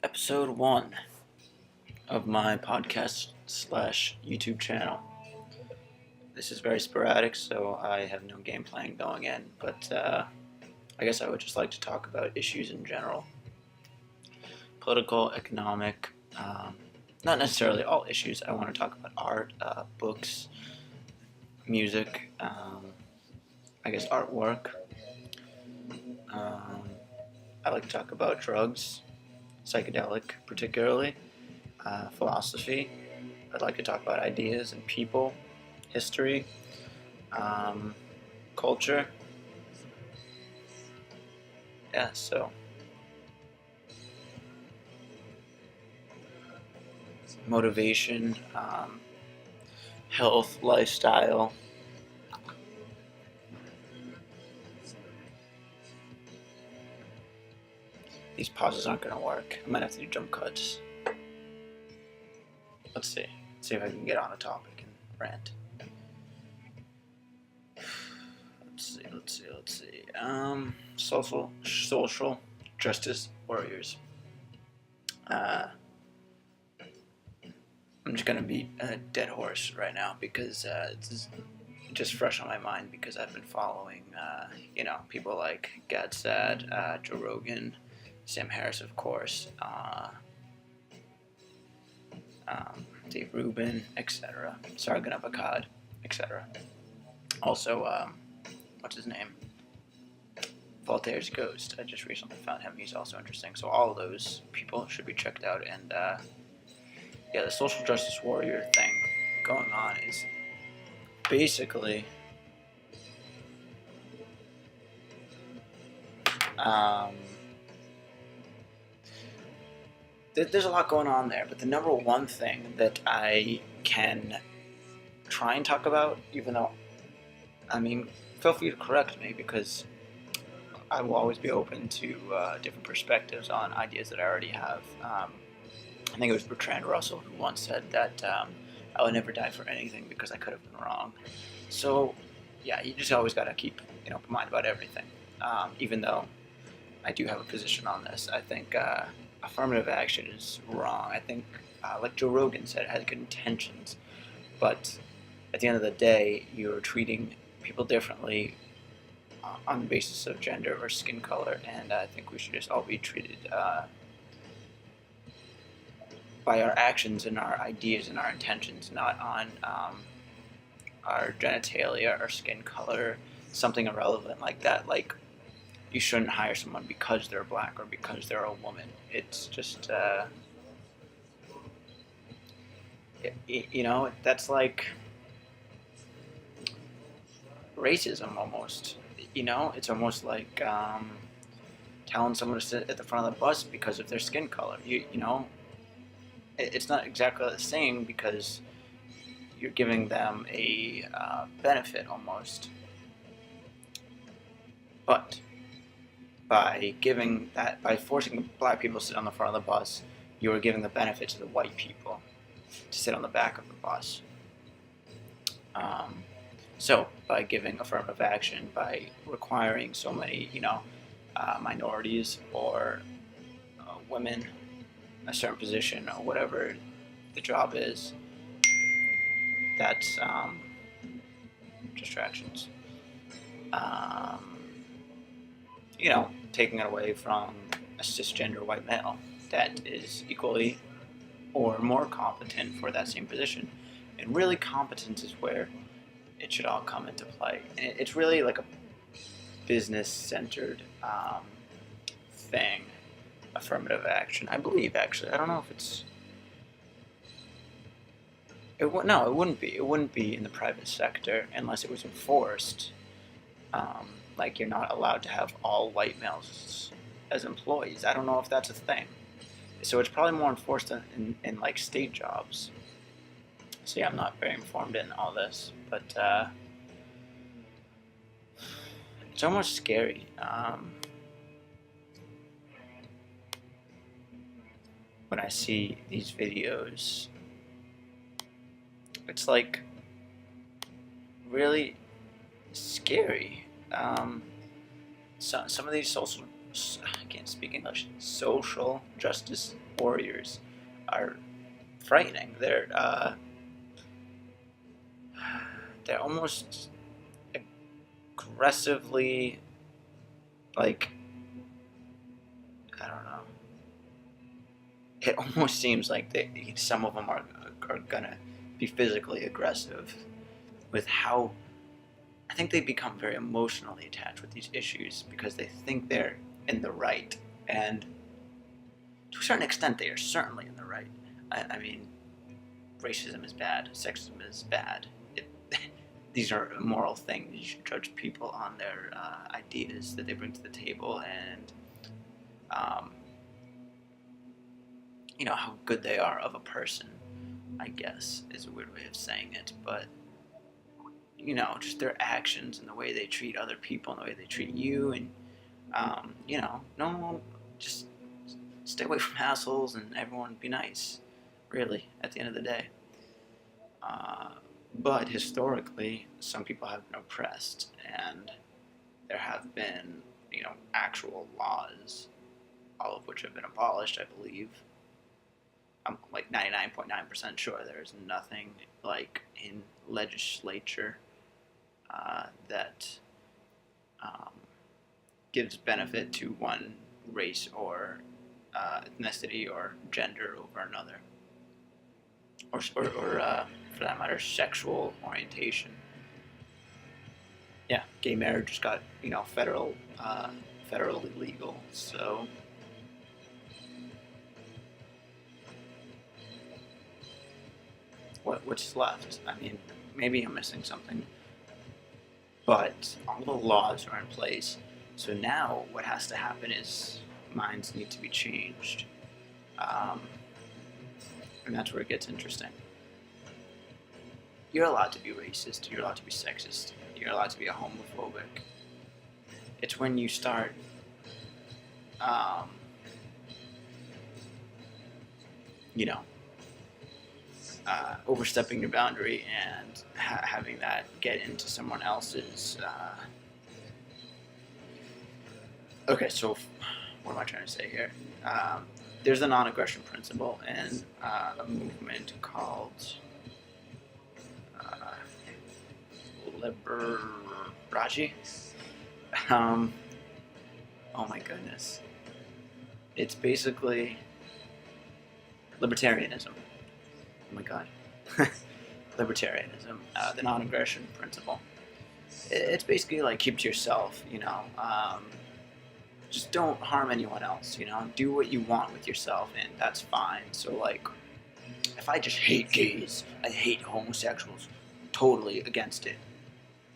Episode 1 of my podcast slash YouTube channel. This is very sporadic, so I have no game plan going in, but I guess I would just like to talk about issues in general. Political, economic, not necessarily all issues. I want to talk about art, books, music, I guess artwork. I like to talk about drugs, psychedelic particularly, philosophy. I'd like to talk about ideas and people, history, culture. Yeah, so motivation, health, lifestyle. These pauses aren't going to work. I might have to do jump cuts. Let's see. See if I can get on a topic and rant. Let's see. Social justice warriors. I'm just gonna beat a dead horse right now because it's just fresh on my mind because I've been following, people like Gadsad, Joe Rogan, Sam Harris, of course, Dave Rubin, etc. Sargon of Akkad, etc. Also, what's his name? Voltaire's Ghost. I just recently found him. He's also interesting. So all of those people should be checked out. And the social justice warrior thing going on is basically there's a lot going on there, but the number one thing that I can try and talk about, even though, feel free to correct me because I will always be open to different perspectives on ideas that I already have. I think it was Bertrand Russell who once said that I would never die for anything because I could have been wrong. So, yeah, you just always got to keep open mind about everything. Even though I do have a position on this, I think affirmative action is wrong. I think, like Joe Rogan said, it has good intentions, but at the end of the day, you're treating people differently on the basis of gender or skin color, and I think we should just all be treated by our actions and our ideas and our intentions, not on our genitalia or skin color, something irrelevant like that. Like, you shouldn't hire someone because they're black or because they're a woman. It's just, that's like racism almost. It's almost like telling someone to sit at the front of the bus because of their skin color. It's not exactly the same because you're giving them a benefit almost. But by forcing black people to sit on the front of the bus, you are giving the benefit to the white people to sit on the back of the bus. So by giving affirmative action, by requiring so many, minorities or women in a certain position or whatever the job is, that's distractions. Taking it away from a cisgender white male that is equally or more competent for that same position. And really, competence is where it should all come into play. And it's really like a business-centered thing, affirmative action. I believe, actually. I don't know if it's... it wouldn't be. It wouldn't be in the private sector unless it was enforced. Like, you're not allowed to have all white males as employees. I don't know if that's a thing. So it's probably more enforced in like state jobs. So yeah, I'm not very informed in all this, but it's almost scary. When I see these videos, it's like really scary. Some of these social I can't speak English, social justice warriors are frightening. They're almost aggressively, like, I don't know. It almost seems like some of them are gonna be physically aggressive with how I think they become very emotionally attached with these issues because they think they're in the right, and to a certain extent, they are certainly in the right. I mean, racism is bad, sexism is bad. These are immoral things. You should judge people on their ideas that they bring to the table, and um, how good they are of a person. I guess is a weird way of saying it, but just their actions and the way they treat other people and the way they treat you, and no, just stay away from assholes and everyone be nice. Really, at the end of the day. Uh, but historically, some people have been oppressed, and there have been, actual laws, all of which have been abolished, I believe. I'm like 99.9% sure there's nothing like in legislature that um, gives benefit to one race or ethnicity or gender over another, or for that matter, sexual orientation. Yeah, gay marriage just got federally legal. So what's left? I mean, maybe I'm missing something, but all the laws are in place. So now what has to happen is minds need to be changed, um, and that's where it gets interesting. You're allowed to be racist. You're allowed to be sexist. You're allowed to be a homophobic. It's when you start um, you know, overstepping your boundary and having that get into someone else's. Okay, so what am I trying to say here? There's a non-aggression principle in a movement called Liberace. Um, oh my goodness. It's basically libertarianism. Oh my god. Libertarianism, the non-aggression principle. It's basically like keep to yourself, just don't harm anyone else, do what you want with yourself, and that's fine. So like, if I just hate gays, I hate homosexuals, totally against it.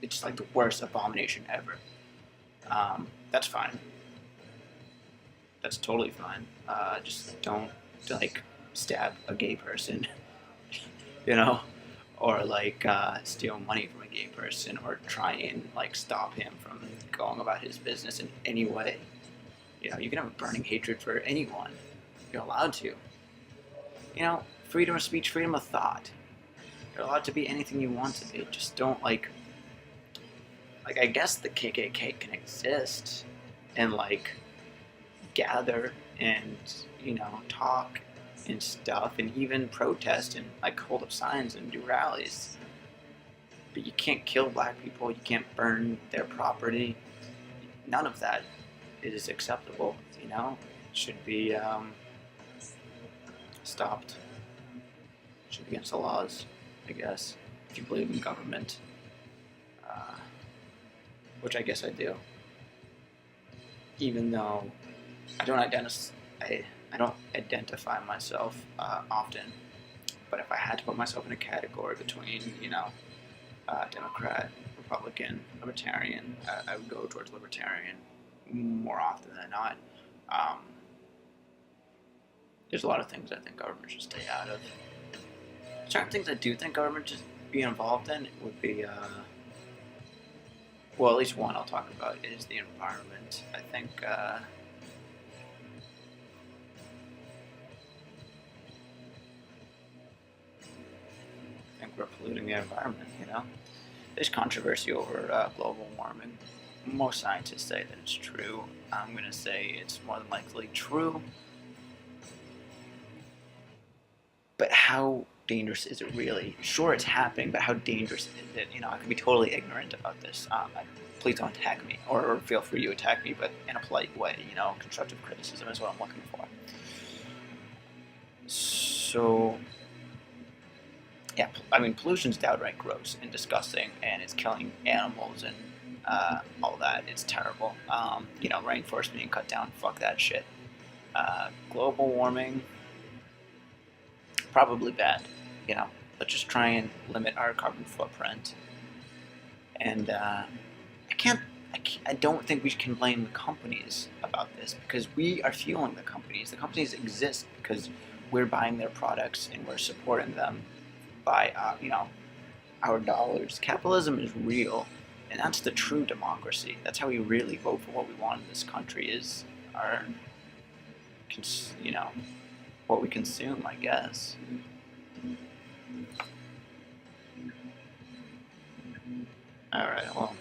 It's like the worst abomination ever. That's fine. That's totally fine. Just don't like stab a gay person, you know, or like steal money from a gay person, or try and like stop him from going about his business in any way. You can have a burning hatred for anyone. You're allowed to. Freedom of speech, freedom of thought. You're allowed to be anything you want to be. Just don't like I guess the KKK can exist and like gather and talk and stuff, and even protest and like hold up signs and do rallies. But you can't kill black people. You can't burn their property. None of that is acceptable. It should be stopped. It should be against the laws, I guess, if you believe in government, which I guess I do. Even though I don't identify myself often, but if I had to put myself in a category between, Democrat, Republican, Libertarian, I would go towards Libertarian more often than not. There's a lot of things I think government should stay out of. Certain things I do think government should be involved in would be, well, at least one I'll talk about is the environment. I think we're polluting the environment, There's controversy over global warming. Most scientists say that it's true. I'm gonna say it's more than likely true. But how dangerous is it really? Sure, it's happening, but how dangerous is it? I could be totally ignorant about this. Please don't attack me, or feel free to attack me, but in a polite way. Constructive criticism is what I'm looking for. So, yeah, pollution's downright gross and disgusting, and it's killing animals and all that. It's terrible. Rainforests being cut down. Fuck that shit. Global warming, probably bad. Let's just try and limit our carbon footprint. And I don't think we can blame the companies about this, because we are fueling the companies. The companies exist because we're buying their products and we're supporting them by our dollars. Capitalism is real, and that's the true democracy. That's how we really vote for what we want in this country, is our what we consume, I guess. Alright, well,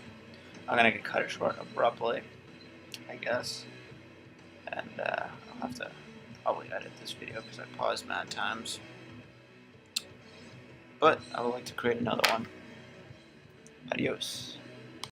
I'm gonna cut it short abruptly, I guess. And I'll have to probably edit this video because I paused mad times. But I would like to create another one. Adios.